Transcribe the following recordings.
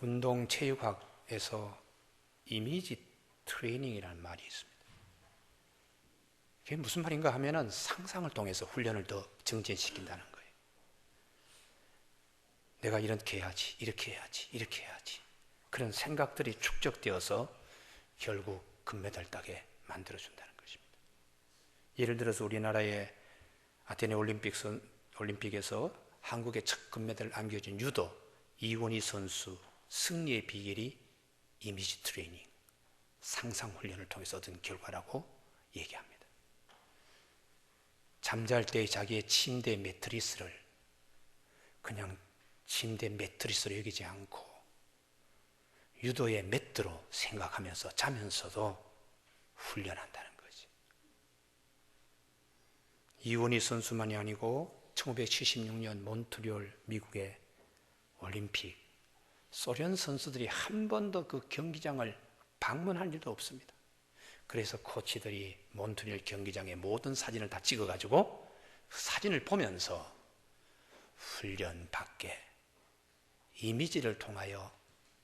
운동체육학에서 이미지 트레이닝이라는 말이 있습니다. 그게 무슨 말인가 하면은 상상을 통해서 훈련을 더 증진시킨다는 거예요. 내가 이렇게 해야지, 이렇게 해야지, 이렇게 해야지. 그런 생각들이 축적되어서 결국 금메달 따게 만들어준다는 것입니다. 예를 들어서 우리나라의 아테네 올림픽에서 한국의 첫 금메달을 안겨준 유도 이원희 선수 승리의 비결이 이미지 트레이닝, 상상 훈련을 통해서 얻은 결과라고 얘기합니다. 잠잘 때 자기의 침대 매트리스를 그냥 침대 매트리스로 여기지 않고 유도의 매트로 생각하면서 자면서도 훈련한다는 거지. 이원희 선수만이 아니고 1976년 몬트리올 미국의 올림픽, 소련 선수들이 한 번도 그 경기장을 방문한 일도 없습니다. 그래서 코치들이 몬트리올 경기장의 모든 사진을 다 찍어가지고 그 사진을 보면서 훈련받게, 이미지를 통하여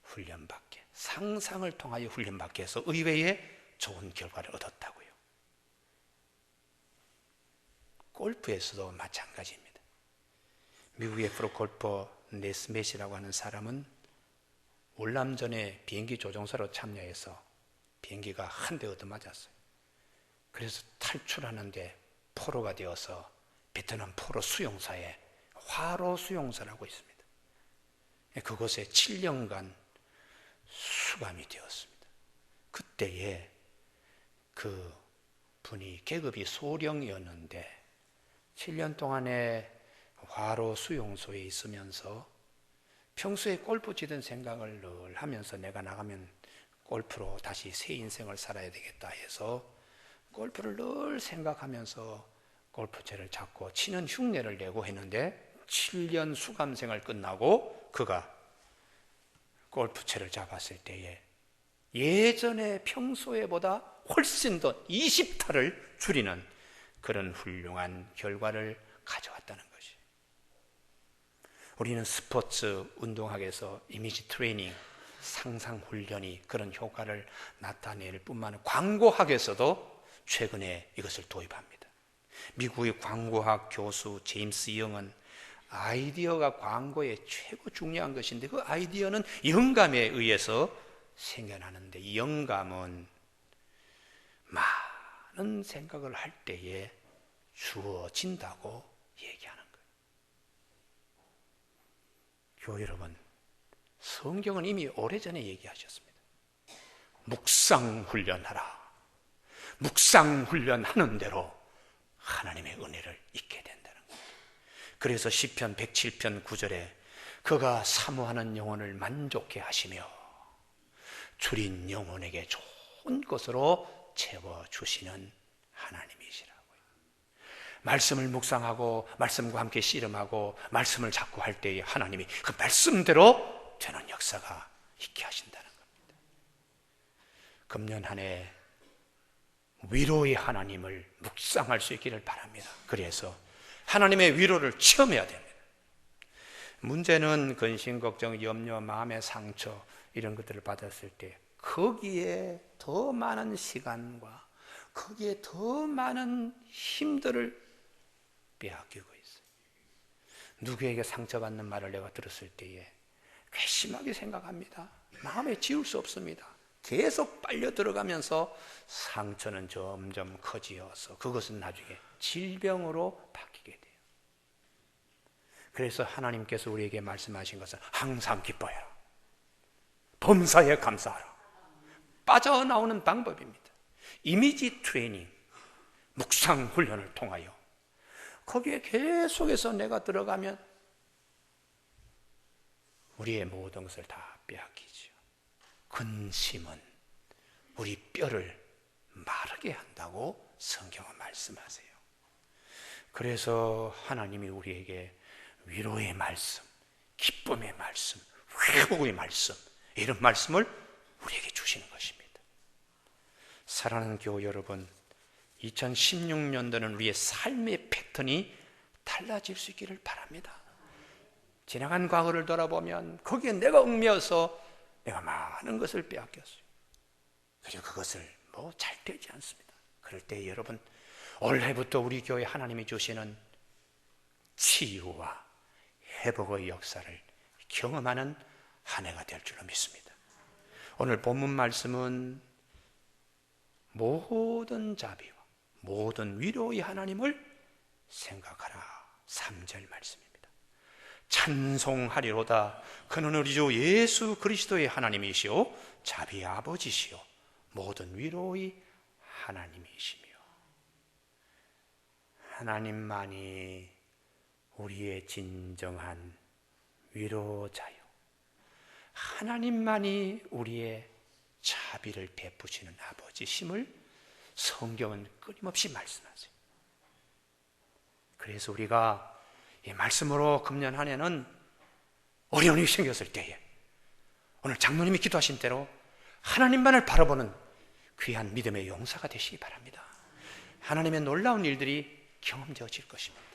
훈련받게, 상상을 통하여 훈련받게 해서 의외의 좋은 결과를 얻었다고요. 골프에서도 마찬가지입니다. 미국의 프로골퍼 네스мет이라고 하는 사람은 월남전에 비행기 조종사로 참여해서 비행기가 한 대 얻어맞았어요. 그래서 탈출하는데 포로가 되어서 베트남 포로 수용사에 화로 수용소라고 있습니다. 그곳에 7년간 수감이 되었습니다. 그때에 그 분이 계급이 소령이었는데 7년 동안에 화로 수용소에 있으면서 평소에 골프 치던 생각을 늘 하면서 내가 나가면 골프로 다시 새 인생을 살아야 되겠다 해서 골프를 늘 생각하면서 골프채를 잡고 치는 흉내를 내고 했는데 7년 수감생활 끝나고 그가 골프채를 잡았을 때에 예전에 평소에보다 훨씬 더 20타를 줄이는 그런 훌륭한 결과를 가져왔다는 것이. 우리는 스포츠 운동학에서 이미지 트레이닝, 상상 훈련이 그런 효과를 나타낼 뿐만 아니라 광고학에서도 최근에 이것을 도입합니다. 미국의 광고학 교수 제임스 영은 아이디어가 광고에 최고 중요한 것인데 그 아이디어는 영감에 의해서 생겨나는데 이 영감은 많은 생각을 할 때에 주어진다고 얘기하는 거예요. 교회 여러분, 성경은 이미 오래전에 얘기하셨습니다. 묵상훈련하라. 묵상훈련하는 대로 하나님의 은혜를 잊게 된다는 거예요. 그래서 시편 107편 9절에 그가 사모하는 영혼을 만족해 하시며 줄인 영혼에게 좋은 것으로 채워주시는 하나님이시라고요. 말씀을 묵상하고 말씀과 함께 씨름하고 말씀을 자꾸 할 때에 하나님이 그 말씀대로 되는 역사가 있게 하신다는 겁니다. 금년 한 해 위로의 하나님을 묵상할 수 있기를 바랍니다. 그래서 하나님의 위로를 체험해야 됩니다. 문제는 근심, 걱정, 염려, 마음의 상처 이런 것들을 받았을 때 거기에 더 많은 시간과 거기에 더 많은 힘들을 빼앗기고 있어요. 누구에게 상처받는 말을 내가 들었을 때에 괘씸하게 생각합니다. 마음에 지울 수 없습니다. 계속 빨려 들어가면서 상처는 점점 커지어서 그것은 나중에 질병으로 바뀌게 돼요. 그래서 하나님께서 우리에게 말씀하신 것은 항상 기뻐해라. 범사에 감사하라. 빠져나오는 방법입니다. 이미지 트레이닝, 묵상 훈련을 통하여 거기에 계속해서 내가 들어가면 우리의 모든 것을 다 빼앗기죠. 근심은 우리 뼈를 마르게 한다고 성경은 말씀하세요. 그래서 하나님이 우리에게 위로의 말씀, 기쁨의 말씀, 회복의 말씀 이런 말씀을 우리에게 주시는 것입니다. 사랑하는 교우 여러분, 2016년도는 우리의 삶의 패턴이 달라질 수 있기를 바랍니다. 지나간 과거를 돌아보면 거기에 내가 얽매여서 내가 많은 것을 빼앗겼어요. 그리고 그것을 잘 되지 않습니다. 그럴 때 여러분, 올해부터 우리 교회 하나님이 주시는 치유와 회복의 역사를 경험하는 한 해가 될 줄로 믿습니다. 오늘 본문 말씀은 모든 자비와 모든 위로의 하나님을 생각하라. 3절 말씀입니다. 찬송하리로다. 그는 우리 주 예수 그리스도의 하나님이시오 자비의 아버지시오 모든 위로의 하나님이시며, 하나님만이 우리의 진정한 위로자요, 하나님만이 우리의 자비를 베푸시는 아버지심을 성경은 끊임없이 말씀하세요. 그래서 우리가 이 말씀으로 금년 한 해는 어려움이 생겼을 때에 오늘 장로님이 기도하신 대로 하나님만을 바라보는 귀한 믿음의 용사가 되시기 바랍니다. 하나님의 놀라운 일들이 경험되어질 것입니다.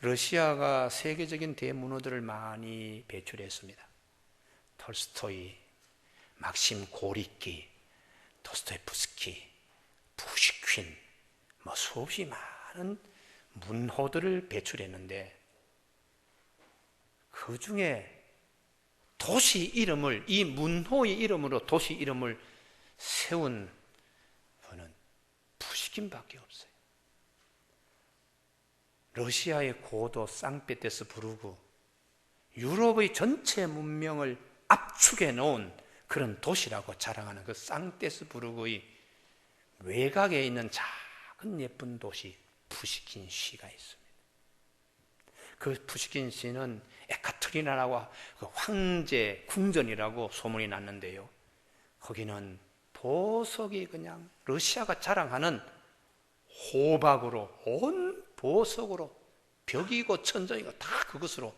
러시아가 세계적인 대문호들을 많이 배출했습니다. 톨스토이, 막심 고리키, 도스토옙스키, 푸시퀸, 수없이 많은 문호들을 배출했는데, 그 중에 도시 이름을, 이 문호의 이름으로 도시 이름을 세운 분은 푸시킨밖에 없어요. 러시아의 고도 상페테르부르크, 유럽의 전체 문명을 압축해 놓은 그런 도시라고 자랑하는 그 상페테르부르크의 외곽에 있는 작은 예쁜 도시 푸시킨 시가 있습니다. 그 푸시킨 시는 에카테리나라고 그 황제 궁전이라고 소문이 났는데요, 거기는 보석이 그냥 러시아가 자랑하는 호박으로, 온 보석으로 벽이고 천정이고 다 그것으로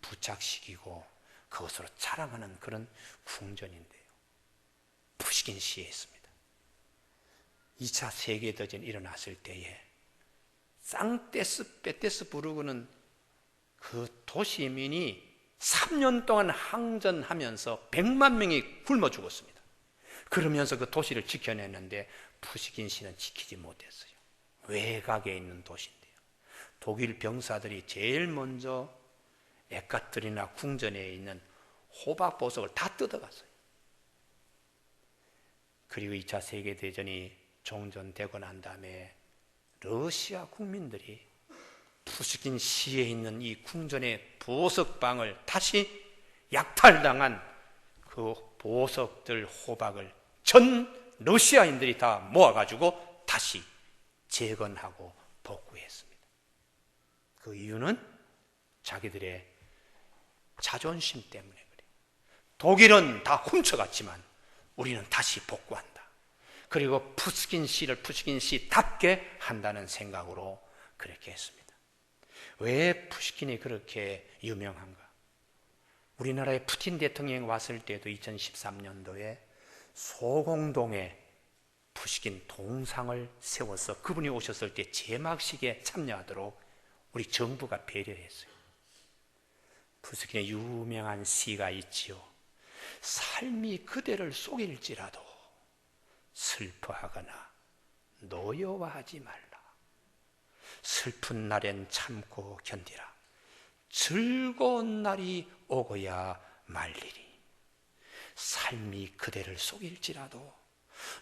부착시키고 그것으로 자랑하는 그런 궁전인데요, 푸시킨 시에 있습니다. 2차 세계대전이 일어났을 때에 상페테르부르크는 그 도시민이 3년 동안 항전하면서 100만 명이 굶어 죽었습니다. 그러면서 그 도시를 지켜냈는데 푸시킨 시는 지키지 못했어요. 외곽에 있는 도시인데요, 독일 병사들이 제일 먼저 에카테리나 궁전에 있는 호박 보석을 다 뜯어갔어요. 그리고 2차 세계대전이 종전되고 난 다음에 러시아 국민들이 푸시킨 시에 있는 이 궁전의 보석방을 다시 약탈당한 그 보석들 호박을 전 러시아인들이 다 모아가지고 다시 재건하고 복구했습니다. 그 이유는 자기들의 자존심 때문에 그래요. 독일은 다 훔쳐갔지만 우리는 다시 복구한다. 그리고 푸시킨 시를 푸시킨 시답게 한다는 생각으로 그렇게 했습니다. 왜 푸시킨이 그렇게 유명한가? 우리나라에 푸틴 대통령이 왔을 때도 2013년도에 소공동에 푸시킨 동상을 세워서 그분이 오셨을 때 제막식에 참여하도록 우리 정부가 배려했어요. 푸시킨의 유명한 시가 있지요. 삶이 그대를 속일지라도 슬퍼하거나 노여워하지 말라. 슬픈 날엔 참고 견디라. 즐거운 날이 오고야 말리리. 삶이 그대를 속일지라도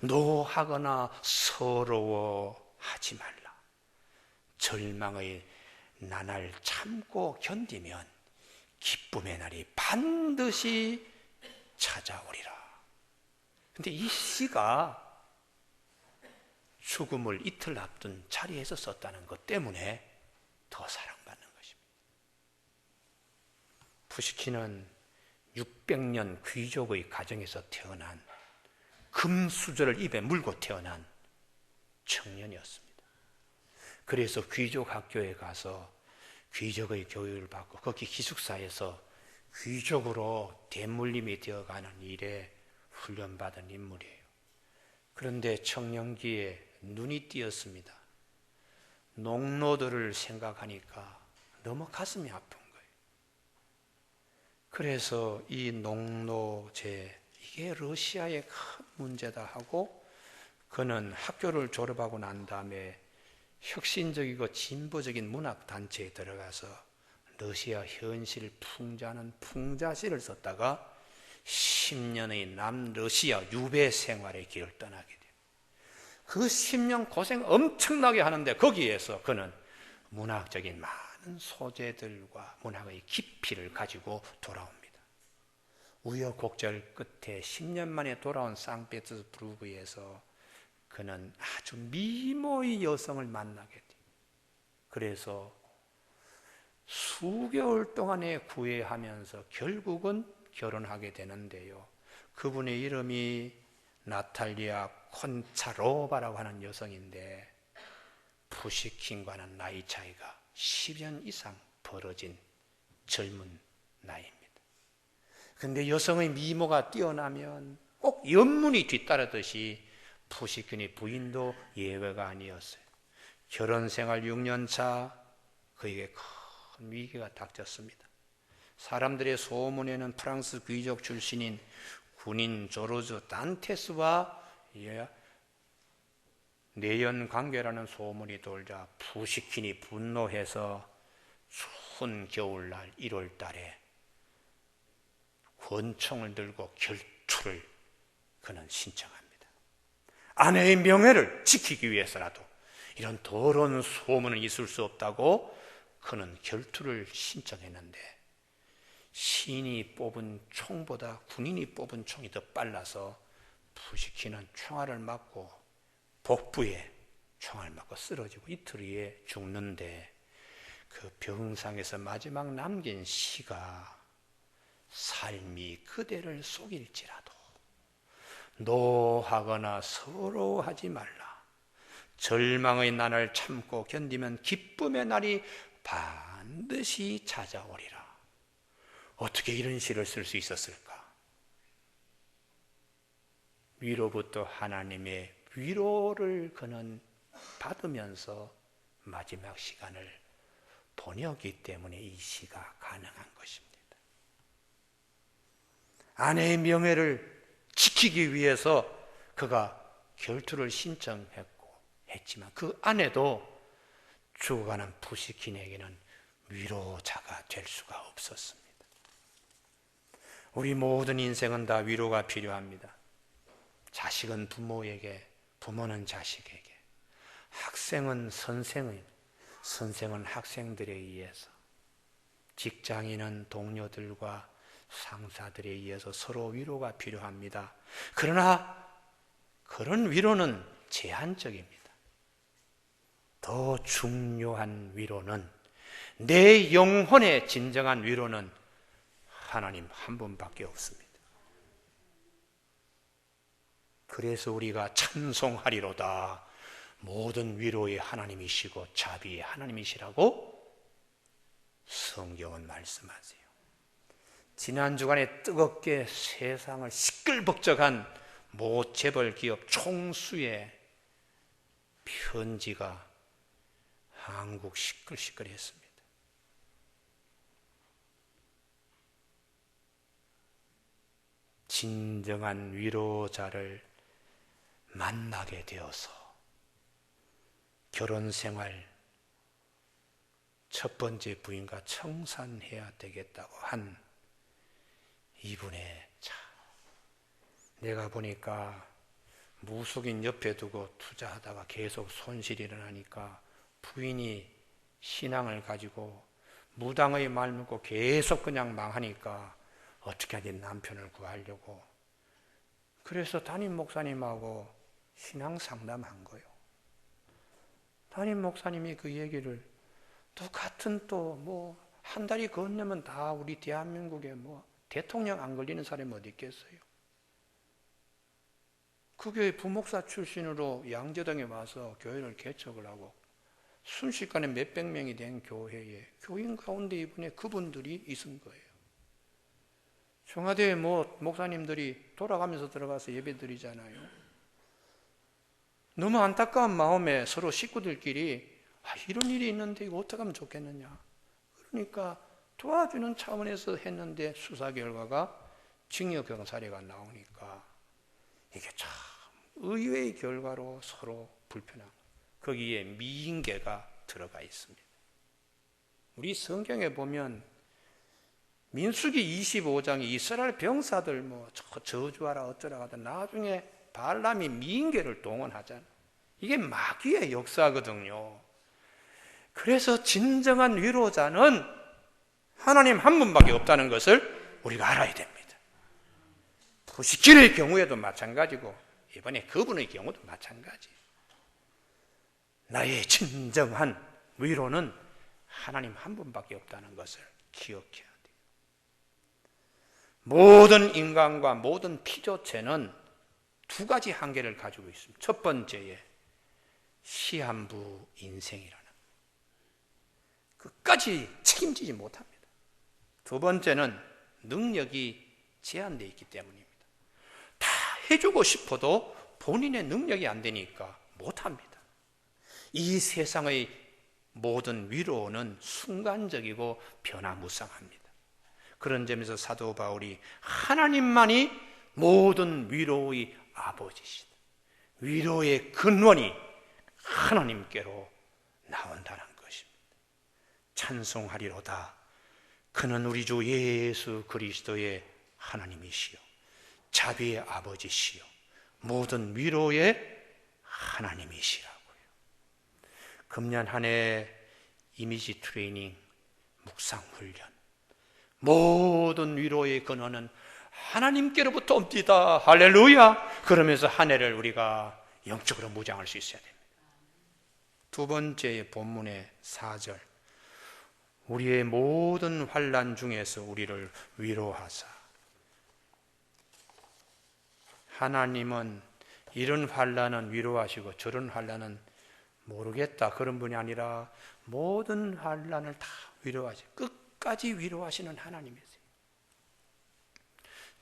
노하거나 서러워하지 말라. 절망의 나날 참고 견디면 기쁨의 날이 반드시 찾아오리라. 근데 이 시가 죽음을 이틀 앞둔 자리에서 썼다는 것 때문에 더 사랑받는 것입니다. 푸시킨은 600년 귀족의 가정에서 태어난, 금수저를 입에 물고 태어난 청년이었습니다. 그래서 귀족 학교에 가서 귀족의 교육을 받고 거기 기숙사에서 귀족으로 대물림이 되어가는 일에 훈련받은 인물이에요. 그런데 청년기에 눈이 띄었습니다. 농노들을 생각하니까 너무 가슴이 아픈 거예요. 그래서 이 농노제, 이게 러시아의 큰 문제다 하고, 그는 학교를 졸업하고 난 다음에 혁신적이고 진보적인 문학 단체에 들어가서 러시아 현실 풍자는 풍자시를 썼다가 10년의 남러시아 유배 생활의 길을 떠나게 돼요. 그 10년 고생 엄청나게 하는데 거기에서 그는 문학적인 많은 소재들과 문학의 깊이를 가지고 돌아옵니다. 우여곡절 끝에 10년 만에 돌아온 상페트스부르크에서 그는 아주 미모의 여성을 만나게 돼요. 그래서 수개월 동안에 구애하면서 결국은 결혼하게 되는데요. 그분의 이름이 나탈리아 콘차로바라고 하는 여성인데, 푸시킨과는 나이 차이가 10년 이상 벌어진 젊은 나이입니다. 그런데 여성의 미모가 뛰어나면 꼭 연문이 뒤따르듯이 푸시킨의 부인도 예외가 아니었어요. 결혼 생활 6년 차 그에게 큰 위기가 닥쳤습니다. 사람들의 소문에는 프랑스 귀족 출신인 군인 조르주 단테스와 내연 관계라는 소문이 돌자 푸시킨이 분노해서 추운 겨울날 1월 달에 권총을 들고 결투를 그는 신청합니다. 아내의 명예를 지키기 위해서라도 이런 더러운 소문은 있을 수 없다고 그는 결투를 신청했는데, 시인이 뽑은 총보다 군인이 뽑은 총이 더 빨라서 푸시킨은 총알을 맞고 복부에 총알 맞고 쓰러지고 이틀 후에 죽는데, 그 병상에서 마지막 남긴 시가 삶이 그대를 속일지라도 노하거나 서러워하지 말라. 절망의 날을 참고 견디면 기쁨의 날이 반드시 찾아오리라. 어떻게 이런 시를 쓸 수 있었을까? 위로부터 하나님의 위로를 그는 받으면서 마지막 시간을 보냈기 때문에 이 시가 가능한 것입니다. 아내의 명예를 지키기 위해서 그가 결투를 신청했고 했지만 그 아내도 죽어가는 푸시킨에게는 위로자가 될 수가 없었습니다. 우리 모든 인생은 다 위로가 필요합니다. 자식은 부모에게, 부모는 자식에게, 학생은 선생은 학생들에 의해서, 직장인은 동료들과 상사들에 의해서 서로 위로가 필요합니다. 그러나 그런 위로는 제한적입니다. 더 중요한 위로는, 내 영혼의 진정한 위로는 하나님 한 분밖에 없습니다. 그래서 우리가 찬송하리로다. 모든 위로의 하나님이시고 자비의 하나님이시라고 성경은 말씀하세요. 지난 주간에 뜨겁게 세상을 시끌벅적한 모 재벌 기업 총수의 편지가 한국 시끌시끌했습니다. 진정한 위로자를 만나게 되어서 결혼 생활 첫 번째 부인과 청산해야 되겠다고 한 이분의 내가 보니까 무속인 옆에 두고 투자하다가 계속 손실이 일어나니까 부인이 신앙을 가지고 무당의 말 믿고 계속 그냥 망하니까 어떻게 하지 남편을 구하려고, 그래서 담임 목사님하고 신앙 상담한 거예요. 담임 목사님이 그 얘기를 똑같은 또 뭐 한 달이 건너면 다 우리 대한민국에 뭐 대통령 안 걸리는 사람이 어디 있겠어요. 그 교회 부목사 출신으로 양재동에 와서 교회를 개척을 하고 순식간에 몇백 명이 된 교회에 교인 가운데 이번에 그분들이 있은 거예요. 청와대에 뭐 목사님들이 돌아가면서 들어가서 예배 드리잖아요. 너무 안타까운 마음에 서로 식구들끼리 이런 일이 있는데 이거 어떻게 하면 좋겠느냐. 그러니까 도와주는 차원에서 했는데 수사 결과가 징역 경사례가 나오니까 이게 참 의외의 결과로 서로 불편하고 거기에 미인계가 들어가 있습니다. 우리 성경에 보면 민수기 25장에 이스라엘 병사들 저주하라 어쩌라 하다 나중에 발람이 미인계를 동원하잖아. 이게 마귀의 역사거든요. 그래서 진정한 위로자는 하나님 한 분밖에 없다는 것을 우리가 알아야 됩니다. 부시킬의 경우에도 마찬가지고 이번에 그분의 경우도 마찬가지. 나의 진정한 위로는 하나님 한 분밖에 없다는 것을 기억해야 돼요. 모든 인간과 모든 피조체는 두 가지 한계를 가지고 있습니다. 첫 번째에 시한부 인생이라는 끝까지 책임지지 못합니다. 두 번째는 능력이 제한되어 있기 때문입니다. 다 해주고 싶어도 본인의 능력이 안 되니까 못합니다. 이 세상의 모든 위로는 순간적이고 변화무쌍합니다. 그런 점에서 사도 바울이 하나님만이 모든 위로의 아버지시다. 위로의 근원이 하나님께로 나온다는 것입니다. 찬송하리로다. 그는 우리 주 예수 그리스도의 하나님이시요 자비의 아버지시요 모든 위로의 하나님이시라고요. 금년 한 해 이미지 트레이닝, 묵상 훈련, 모든 위로의 근원은 하나님께로부터 옵니다. 할렐루야. 그러면서 한 해를 우리가 영적으로 무장할 수 있어야 됩니다. 두 번째 본문의 4절, 우리의 모든 환난 중에서 우리를 위로하사. 하나님은 이런 환난은 위로하시고 저런 환난은 모르겠다 그런 분이 아니라 모든 환난을 다 위로하시고 끝까지 위로하시는 하나님이세요.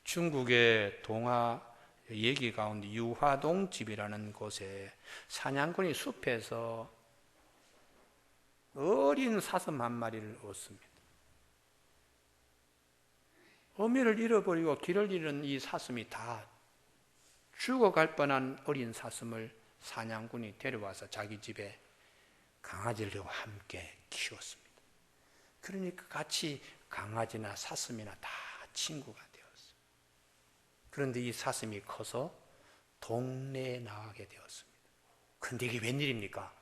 중국의 동화 얘기 가운데 유화동 집이라는 곳에 사냥꾼이 숲에서 어린 사슴 한 마리를 얻습니다. 어미를 잃어버리고 길을 잃은 이 사슴이 다 죽어갈 뻔한 어린 사슴을 사냥꾼이 데려와서 자기 집에 강아지들과 함께 키웠습니다. 그러니까 같이 강아지나 사슴이나 다 친구가 되었어요. 그런데 이 사슴이 커서 동네에 나가게 되었습니다. 그런데 이게 웬일입니까?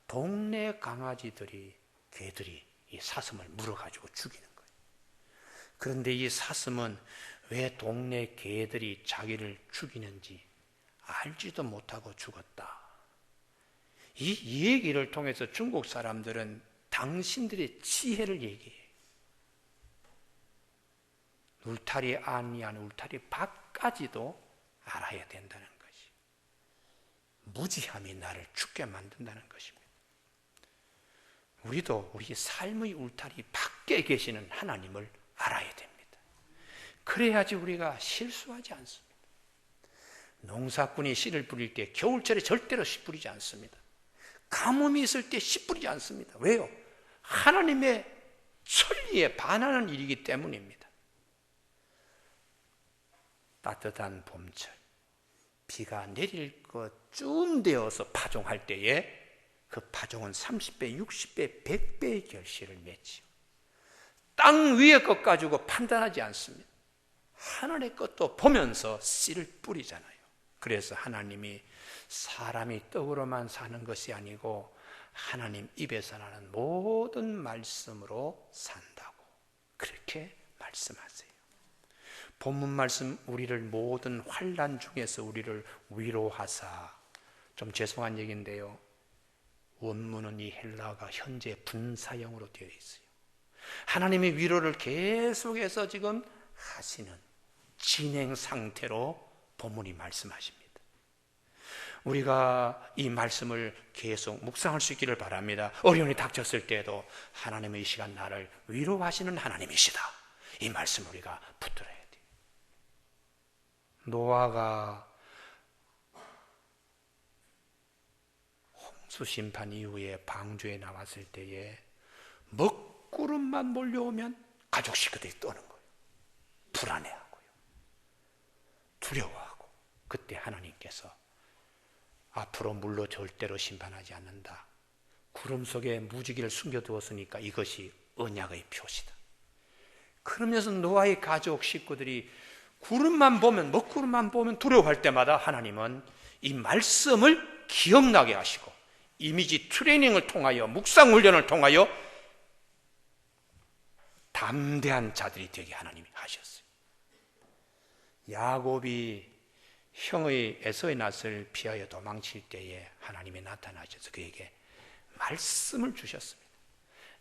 동네 강아지들이, 개들이 이 사슴을 물어가지고 죽이는 거예요. 그런데 이 사슴은 왜 동네 개들이 자기를 죽이는지 알지도 못하고 죽었다. 이 얘기를 통해서 중국 사람들은 당신들의 지혜를 얘기해요. 울타리 안이한 울타리 밖까지도 알아야 된다는 것이. 무지함이 나를 죽게 만든다는 것입니다. 우리도 우리 삶의 울타리 밖에 계시는 하나님을 알아야 됩니다. 그래야지 우리가 실수하지 않습니다. 농사꾼이 씨를 뿌릴 때 겨울철에 절대로 씨 뿌리지 않습니다. 가뭄이 있을 때 씨 뿌리지 않습니다. 왜요? 하나님의 천리에 반하는 일이기 때문입니다. 따뜻한 봄철 비가 내릴 것쯤 되어서 파종할 때에 그 파종은 30배, 60배, 100배의 결실을 맺지요. 땅 위의 것 가지고 판단하지 않습니다. 하늘의 것도 보면서 씨를 뿌리잖아요. 그래서 하나님이 사람이 떡으로만 사는 것이 아니고 하나님 입에서 나는 모든 말씀으로 산다고 그렇게 말씀하세요. 본문 말씀, 우리를 모든 환난 중에서 우리를 위로하사. 좀 죄송한 얘기인데요, 원문은 이 헬라어가 현재 분사형으로 되어 있어요. 하나님의 위로를 계속해서 지금 하시는 진행 상태로 본문이 말씀하십니다. 우리가 이 말씀을 계속 묵상할 수 있기를 바랍니다. 어려움이 닥쳤을 때에도 하나님의 이 시간 나를 위로하시는 하나님이시다, 이 말씀을 우리가 붙들어야 돼요. 노아가 홍수 심판 이후에 방주에 나왔을 때에 먹구름만 몰려오면 가족 식구들이 떠는 거예요. 불안해하고요. 두려워하고. 그때 하나님께서 앞으로 물로 절대로 심판하지 않는다. 구름 속에 무지개를 숨겨두었으니까 이것이 언약의 표시다. 그러면서 노아의 가족 식구들이 구름만 보면, 먹구름만 보면 두려워할 때마다 하나님은 이 말씀을 기억나게 하시고 이미지 트레이닝을 통하여, 묵상 훈련을 통하여 담대한 자들이 되게 하나님이 하셨어요. 야곱이 형의 에서의 낯을 피하여 도망칠 때에 하나님이 나타나셔서 그에게 말씀을 주셨습니다.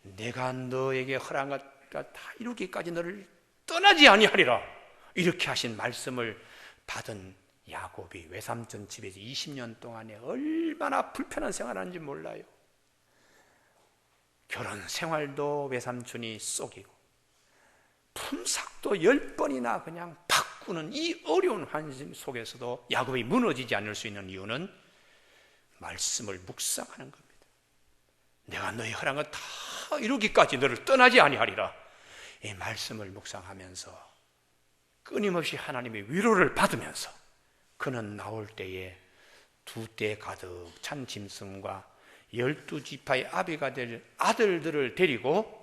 내가 너에게 허락한 것 다 이루기까지 너를 떠나지 아니하리라. 이렇게 하신 말씀을 받은 야곱이 외삼촌 집에서 20년 동안에 얼마나 불편한 생활하는지 몰라요. 결혼 생활도 외삼촌이 속이고 품삯도 10번이나 그냥 바꾸는 이 어려운 환경 속에서도 야곱이 무너지지 않을 수 있는 이유는 말씀을 묵상하는 겁니다. 내가 너의 허락한 것 다 이루기까지 너를 떠나지 아니하리라. 이 말씀을 묵상하면서 끊임없이 하나님의 위로를 받으면서 그는 나올 때에 2대 가득 찬 짐승과 12지파의 아비가 될 아들들을 데리고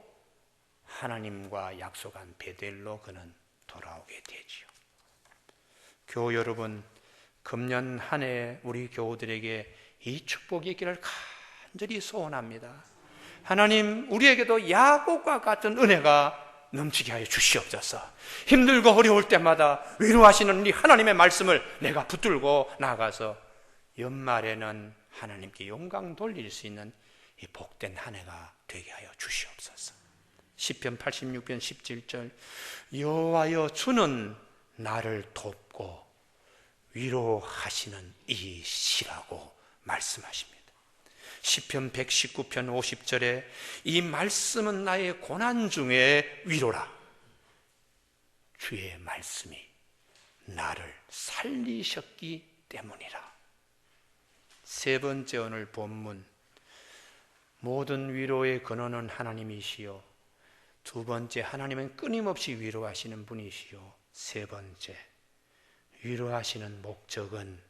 하나님과 약속한 베델로 그는 돌아오게 되지요. 교우 여러분, 금년 한 해 우리 교우들에게 이 축복이 있기를 간절히 소원합니다. 하나님, 우리에게도 야곱과 같은 은혜가 넘치게 하여 주시옵소서. 힘들고 어려울 때마다 위로하시는 이 하나님의 말씀을 내가 붙들고 나가서 연말에는 하나님께 영광 돌릴 수 있는 이 복된 한 해가 되게 하여 주시옵소서. 시편 86편 17절 여호와여 주는 나를 돕고 위로하시는 이시라고 말씀하십니다. 시편 119편 50절에 이 말씀은 나의 고난 중에 위로라. 주의 말씀이 나를 살리셨기 때문이라. 세 번째 오늘 본문, 모든 위로의 근원은 하나님이시요. 두 번째, 하나님은 끊임없이 위로하시는 분이시요. 세 번째, 위로하시는 목적은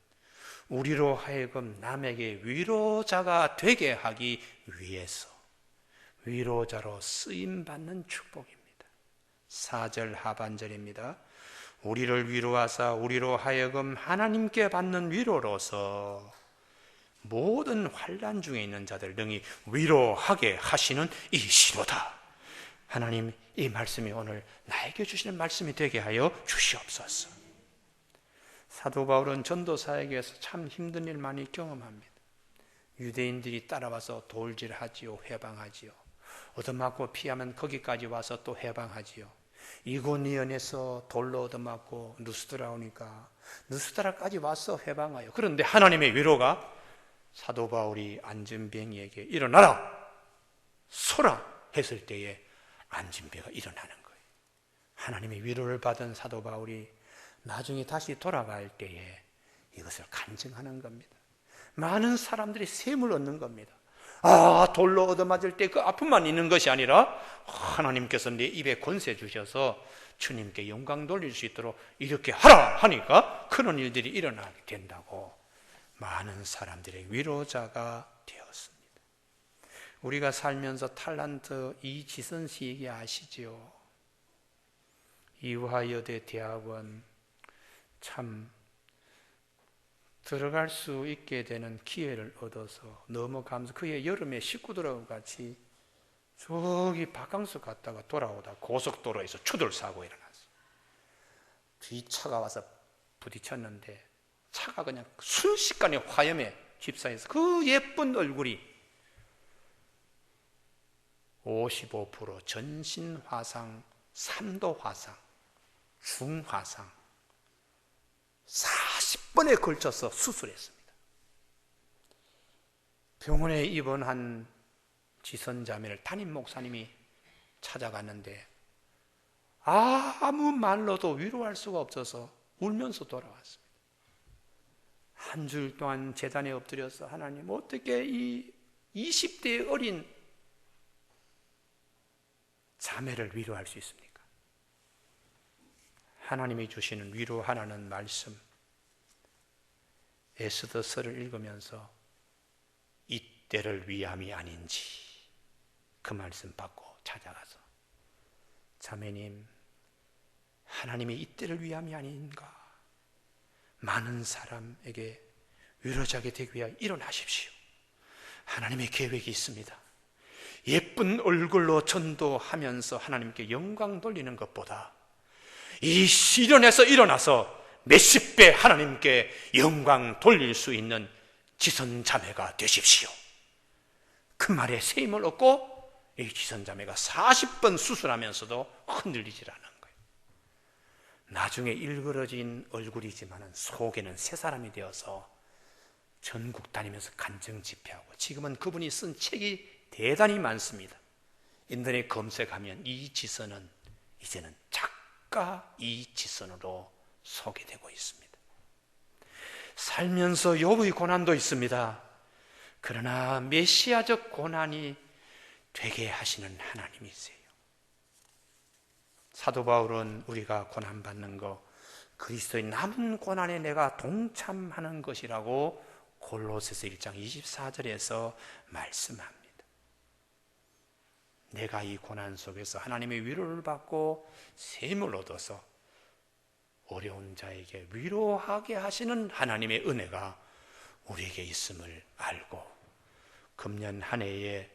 우리로 하여금 남에게 위로자가 되게 하기 위해서 위로자로 쓰임받는 축복입니다. 4절 하반절입니다. 우리를 위로하사 우리로 하여금 하나님께 받는 위로로서 모든 환난 중에 있는 자들 능히 위로하게 하시는 이시로다. 하나님, 이 말씀이 오늘 나에게 주시는 말씀이 되게 하여 주시옵소서. 사도 바울은 전도사에게서 참 힘든 일 많이 경험합니다. 유대인들이 따라와서 돌질하지요, 해방하지요. 얻어맞고 피하면 거기까지 와서 또 해방하지요. 이고니온에서 돌로 얻어맞고 누스드라 오니까 누스드라까지 와서 해방하여. 그런데 하나님의 위로가 사도 바울이 안진뱅이에게 일어나라, 서라 했을 때에 안진뱅이가 일어나는 거예요. 하나님의 위로를 받은 사도 바울이 나중에 다시 돌아갈 때에 이것을 간증하는 겁니다. 많은 사람들이 셈을 얻는 겁니다. 돌로 얻어맞을 때 그 아픔만 있는 것이 아니라 하나님께서 내 입에 권세 주셔서 주님께 영광 돌릴 수 있도록 이렇게 하라 하니까 그런 일들이 일어나게 된다고 많은 사람들의 위로자가 되었습니다. 우리가 살면서 탤런트 이지선 씨 얘기 아시죠? 이화여대 대학원 참 들어갈 수 있게 되는 기회를 얻어서 너무 감사. 그의 여름에 식구들하고 같이 저기 바캉스 갔다가 돌아오다 고속도로에서 추돌사고 일어났어요. 뒤차가 와서 부딪혔는데 차가 그냥 순식간에 화염에 휩싸여서 그 예쁜 얼굴이 55% 전신 화상, 3도 화상, 중화상 40번에 걸쳐서 수술했습니다. 병원에 입원한 지선자매를 담임 목사님이 찾아갔는데 아무 말로도 위로할 수가 없어서 울면서 돌아왔습니다. 한 주일 동안 제단에 엎드려서 하나님, 어떻게 이 20대의 어린 자매를 위로할 수 있습니까? 하나님이 주시는 위로하라는 말씀, 에스더서를 읽으면서 이때를 위함이 아닌지 그 말씀 받고 찾아가서 자매님, 하나님이 이때를 위함이 아닌가, 많은 사람에게 위로자게 되기 위하여 일어나십시오. 하나님의 계획이 있습니다. 예쁜 얼굴로 전도하면서 하나님께 영광 돌리는 것보다 이 시련에서 일어나서 몇십 배 하나님께 영광 돌릴 수 있는 지선자매가 되십시오. 그 말에 새 힘을 얻고 이 지선자매가 40번 수술하면서도 흔들리질 않은 거예요. 나중에 일그러진 얼굴이지만 속에는 새 사람이 되어서 전국 다니면서 간증 집회하고, 지금은 그분이 쓴 책이 대단히 많습니다. 인터넷 검색하면 이지선은 이제는 작가 이지선으로 소개되고 있습니다. 살면서 욥의 고난도 있습니다. 그러나 메시아적 고난이 되게 하시는 하나님이세요. 사도 바울은 우리가 고난받는 거 그리스도의 남은 고난에 내가 동참하는 것이라고 골로새서 1장 24절에서 말씀합니다. 내가 이 고난 속에서 하나님의 위로를 받고 샘을 얻어서 어려운 자에게 위로하게 하시는 하나님의 은혜가 우리에게 있음을 알고, 금년 한 해에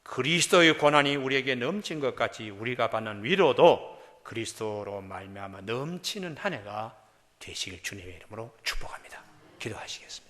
그리스도의 고난이 우리에게 넘친 것 같이 우리가 받는 위로도 그리스도로 말미암아 넘치는 한 해가 되시길 주님의 이름으로 축복합니다. 기도하시겠습니다.